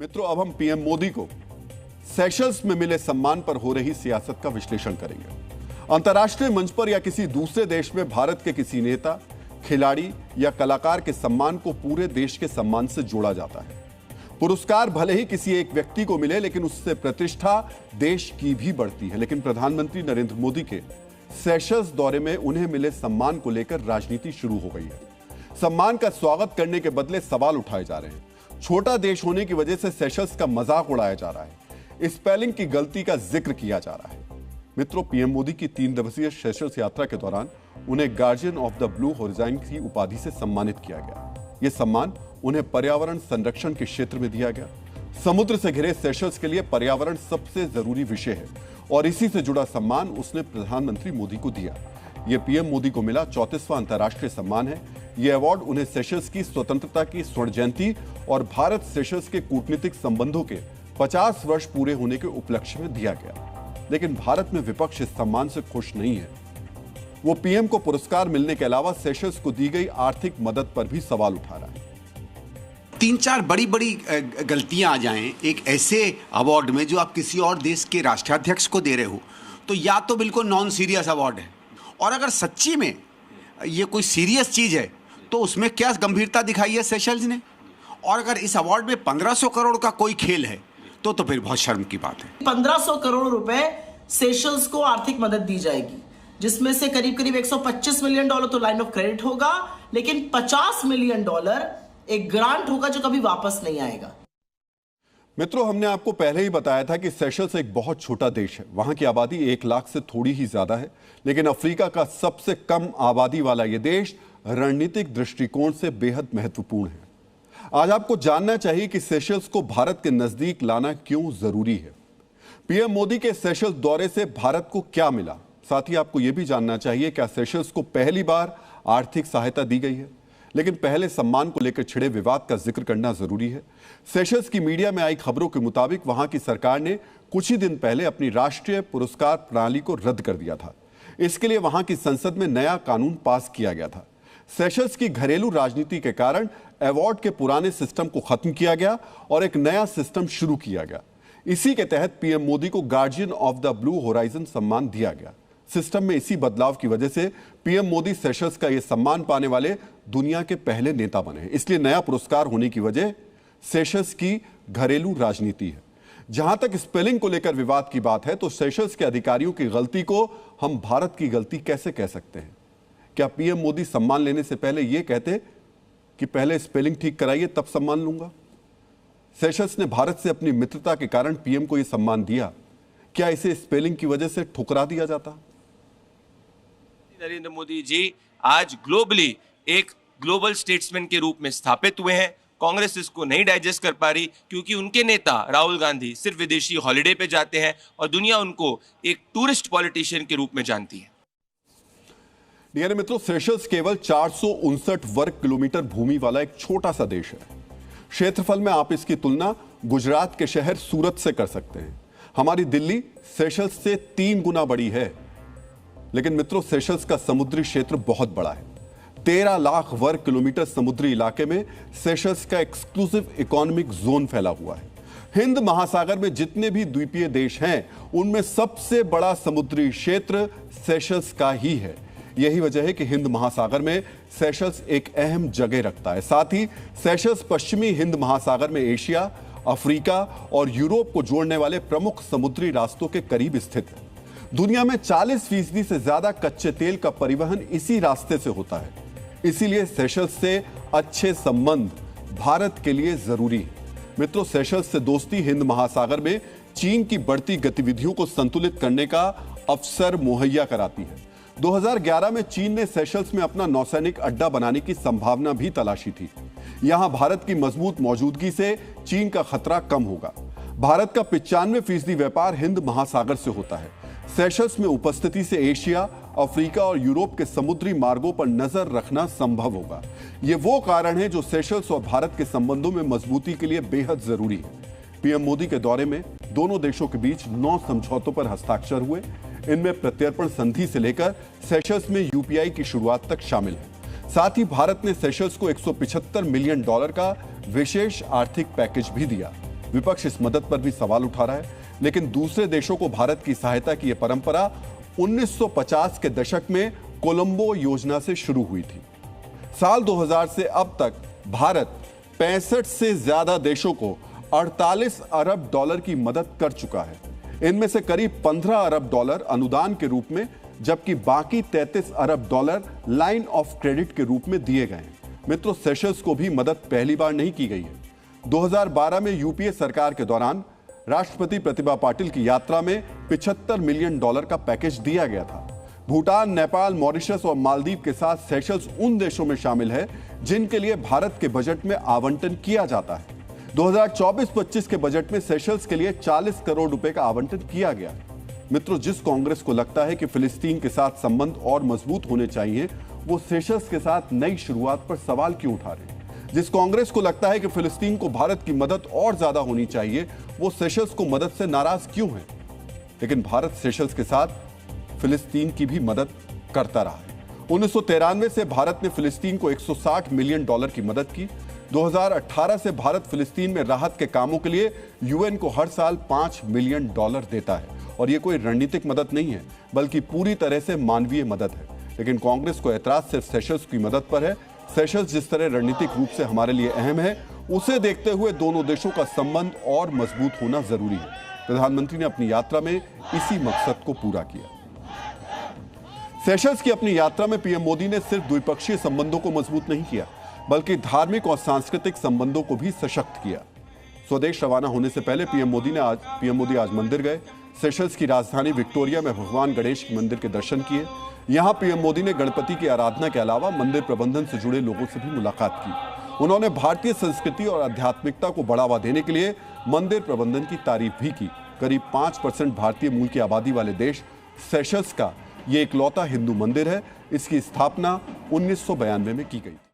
मित्रों, अब हम पीएम मोदी को सेशल्स में मिले सम्मान पर हो रही सियासत का विश्लेषण करेंगे। अंतर्राष्ट्रीय मंच पर या किसी दूसरे देश में भारत के किसी नेता, खिलाड़ी या कलाकार के सम्मान को पूरे देश के सम्मान से जोड़ा जाता है। पुरस्कार भले ही किसी एक व्यक्ति को मिले, लेकिन उससे प्रतिष्ठा देश की भी बढ़ती है। लेकिन प्रधानमंत्री नरेंद्र मोदी के सेशल्स दौरे में उन्हें मिले सम्मान को लेकर राजनीति शुरू हो गई है। सम्मान का स्वागत करने के बदले सवाल उठाए जा रहे हैं। छोटा देश होने की वजह से सेशल्स का मजाक उड़ाया जा रहा है। स्पेलिंग की गलती का जिक्र किया जा रहा है। मित्रों, पीएम मोदी की 3 दिवसीय सेशल्स यात्रा के दौरान उन्हें guardian of the blue horizon की उपाधि से सम्मानित किया गया। यह सम्मान उन्हें पर्यावरण संरक्षण के क्षेत्र में दिया गया। समुद्र से घिरे सेशल्स के लिए पर्यावरण सबसे जरूरी विषय है और इसी से जुड़ा सम्मान उसने प्रधानमंत्री मोदी को दिया। यह पीएम मोदी को मिला 34वां अंतर्राष्ट्रीय सम्मान है। यह अवार्ड उन्हें सेशल्स की स्वतंत्रता की स्वर्ण जयंती और भारत सेशल्स के कूटनीतिक संबंधों के 50 वर्ष पूरे होने के उपलक्ष्य में दिया गया। लेकिन भारत में विपक्ष इस सम्मान से खुश नहीं है। वो पीएम को पुरस्कार मिलने के अलावा सेशल्स को दी गई आर्थिक मदद पर भी सवाल उठा रहा है। 3-4 बड़ी गलतियां आ जाएं एक ऐसे अवार्ड में जो आप किसी और देश के राष्ट्राध्यक्ष को दे रहे हो, तो या तो बिल्कुल नॉन सीरियस अवार्ड है, और अगर सच्ची में ये कोई सीरियस चीज है तो उसमें क्या गंभीरता दिखाई है सेशल्स ने। और अगर इस अवार्ड में 1500 करोड़ का कोई खेल है तो फिर बहुत शर्म की बात है। 1500 करोड़ रुपए सेशल्स को आर्थिक मदद दी जाएगी, जिसमें से करीब करीब $125 मिलियन तो लाइन ऑफ क्रेडिट होगा, लेकिन $50 मिलियन एक ग्रांट होगा जो कभी वापस नहीं आएगा। मित्रों, हमने आपको पहले ही बताया था कि सेशल्स एक बहुत छोटा देश है। वहां की आबादी 1 लाख से थोड़ी ही ज्यादा है, लेकिन अफ्रीका का सबसे कम आबादी वाला यह देश रणनीतिक दृष्टिकोण से बेहद महत्वपूर्ण है। आज आपको जानना चाहिए कि सेशल्स को भारत के नजदीक लाना क्यों जरूरी है। पीएम मोदी के सेशल्स दौरे से भारत को क्या मिला। साथ ही आपको यह भी जानना चाहिए क्या सेशल्स को पहली बार आर्थिक सहायता दी गई है। लेकिन पहले सम्मान को लेकर छिड़े विवाद का जिक्र करना जरूरी है। सेशल्स की मीडिया में आई खबरों के मुताबिक वहां की सरकार ने कुछ ही दिन पहले अपनी राष्ट्रीय पुरस्कार प्रणाली को रद्द कर दिया था। इसके लिए वहां की संसद में नया कानून पास किया गया था। सेशल्स की घरेलू राजनीति के कारण अवार्ड के पुराने सिस्टम को खत्म किया गया और एक नया सिस्टम शुरू किया गया। इसी के तहत पीएम मोदी को guardian of the blue horizon सम्मान दिया गया। सिस्टम में इसी बदलाव की वजह से पीएम मोदी सेशल्स का यह सम्मान पाने वाले दुनिया के पहले नेता बने हैं। इसलिए नया पुरस्कार होने की वजह सेशल्स की घरेलू राजनीति है। जहां तक स्पेलिंग को लेकर विवाद की बात है, तो सेशल्स के अधिकारियों की गलती को हम भारत की गलती कैसे कह सकते हैं। क्या पीएम मोदी सम्मान लेने से पहले यह कहते कि पहले स्पेलिंग ठीक कराइए तब सम्मान लूंगा। सेशल्स ने भारत से अपनी मित्रता के कारण पीएम को यह सम्मान दिया। क्या इसे स्पेलिंग की वजह से ठुकरा दिया जाता। नरेंद्र मोदी जी आज ग्लोबली एक ग्लोबल स्टेट्समैन के रूप में स्थापित हुए हैं। कांग्रेस इसको नहीं डाइजेस्ट कर पा रही, क्योंकि उनके नेता राहुल गांधी सिर्फ विदेशी हॉलिडे पे जाते हैं और दुनिया उनको एक टूरिस्ट पॉलिटिशियन के रूप में जानती है। डीएनए मित्रों, सेशल्स केवल 459 वर्ग किलोमीटर भूमि वाला एक छोटा सा देश है। क्षेत्रफल में आप इसकी तुलना गुजरात के शहर सूरत से कर सकते हैं। हमारी दिल्ली सेशल्स से 3 गुना बड़ी है। लेकिन मित्रों, सेशल्स का समुद्री क्षेत्र बहुत बड़ा है। 13 लाख वर्ग किलोमीटर समुद्री इलाके में सेशल्स का एक्सक्लूसिव इकोनॉमिक जोन फैला हुआ है। हिंद महासागर में जितने भी द्वीपीय देश हैं, उनमें सबसे बड़ा समुद्री क्षेत्र सेशल्स का ही है। यही वजह है कि हिंद महासागर में सेशल्स एक अहम जगह रखता है। साथ ही सेशल्स पश्चिमी हिंद महासागर में एशिया, अफ्रीका और यूरोप को जोड़ने वाले प्रमुख समुद्री रास्तों के करीब स्थित है। दुनिया में 40% से ज्यादा कच्चे तेल का परिवहन इसी रास्ते से होता है। इसीलिए सेशल्स से अच्छे संबंध भारत के लिए जरूरी है। मित्रों, सेशल्स से दोस्ती हिंद महासागर में चीन की बढ़ती गतिविधियों को संतुलित करने का अवसर मुहैया कराती है। 2011 में चीन ने सेशल्स में अपना नौसैनिक अड्डा बनाने की संभावना भी तलाशी थी। यहां भारत की मजबूत मौजूदगी से चीन का खतरा कम होगा। भारत का 95% व्यापार हिंद महासागर से होता है। सेशल्स में उपस्थिति से एशिया, अफ्रीका और यूरोप के समुद्री मार्गों पर नजर रखना संभव होगा। यह वो कारण है जो सेशल्स और भारत के संबंधों में मजबूती के लिए बेहद जरूरी है। पीएम मोदी के दौरे में दोनों देशों के बीच 9 समझौतों पर हस्ताक्षर हुए। इनमें प्रत्यर्पण संधि से लेकर सेशल्स में यूपीआई की शुरुआत तक शामिल है। साथ ही भारत ने सेशल्स को $175 मिलियन का विशेष आर्थिक पैकेज भी दिया। विपक्ष इस मदद पर भी सवाल उठा रहा है, लेकिन दूसरे देशों को भारत की सहायता की यह परंपरा 1950 के दशक में कोलंबो योजना से शुरू हुई थी। साल 2000 से अब तक भारत 65 से ज्यादा देशों को 48 अरब डॉलर की मदद कर चुका है। इनमें से करीब 15 अरब डॉलर अनुदान के रूप में, जबकि बाकी 33 अरब डॉलर लाइन ऑफ क्रेडिट के रूप में दिए गए हैं। मित्रों, सेशल्स को भी मदद पहली बार नहीं की गई है। 2012 में यूपीए सरकार के दौरान राष्ट्रपति प्रतिभा पाटिल की यात्रा में 75 मिलियन डॉलर का पैकेज दिया गया था। भूटान, नेपाल, मॉरिशस और मालदीव के साथ सेशल्स उन देशों में शामिल है जिनके लिए भारत के बजट में आवंटन किया जाता है। 2024-25 के बजट में सेशल्स के लिए 40 करोड़ रुपए का आवंटन किया गया है। मित्रों, जिस कांग्रेस को लगता है कि फिलिस्तीन के साथ संबंध और मजबूत होने चाहिए, वो सेशल्स के साथ नई शुरुआत पर सवाल क्यों उठा रहे हैं? जिस कांग्रेस को लगता है कि फिलिस्तीन को भारत की मदद और ज्यादा होनी चाहिए, वो सेशल्स को मदद से नाराज क्यों है? लेकिन भारत सेशल्स के साथ फिलिस्तीन की भी मदद करता रहा है। 1993 से भारत ने फिलिस्तीन को 160 मिलियन डॉलर की मदद की। 2018 से भारत फिलिस्तीन में राहत के कामों के लिए यूएन को हर साल 5 मिलियन डॉलर देता है। और यह कोई रणनीतिक मदद नहीं है, बल्कि पूरी तरह से मानवीय मदद है। लेकिन कांग्रेस को ऐतराज सिर्फ सेशल्स की मदद पर है। सेशल्स जिस तरह रणनीतिक रूप से हमारे लिए अहम है, उसे देखते हुए दोनों देशों का संबंध और मजबूत होना जरूरी है। प्रधानमंत्री ने अपनी यात्रा में इसी मकसद को पूरा किया। सेशल्स की अपनी यात्रा में पीएम मोदी ने सिर्फ द्विपक्षीय संबंधों को मजबूत नहीं किया, बल्कि धार्मिक और सांस्कृतिक संबंधों को भी सशक्त किया। स्वदेश रवाना होने से पहले पीएम मोदी आज मंदिर गए। सेशल्स की राजधानी विक्टोरिया में भगवान गणेश के मंदिर के दर्शन किए। यहां पीएम मोदी ने गणपति की आराधना के अलावा मंदिर प्रबंधन से जुड़े लोगों से भी मुलाकात की। उन्होंने भारतीय संस्कृति और आध्यात्मिकता को बढ़ावा देने के लिए मंदिर प्रबंधन की तारीफ भी की। करीब 5% भारतीय मूल की आबादी वाले देश सेशल्स का ये इकलौता हिंदू मंदिर है। इसकी स्थापना 1992 में की गई।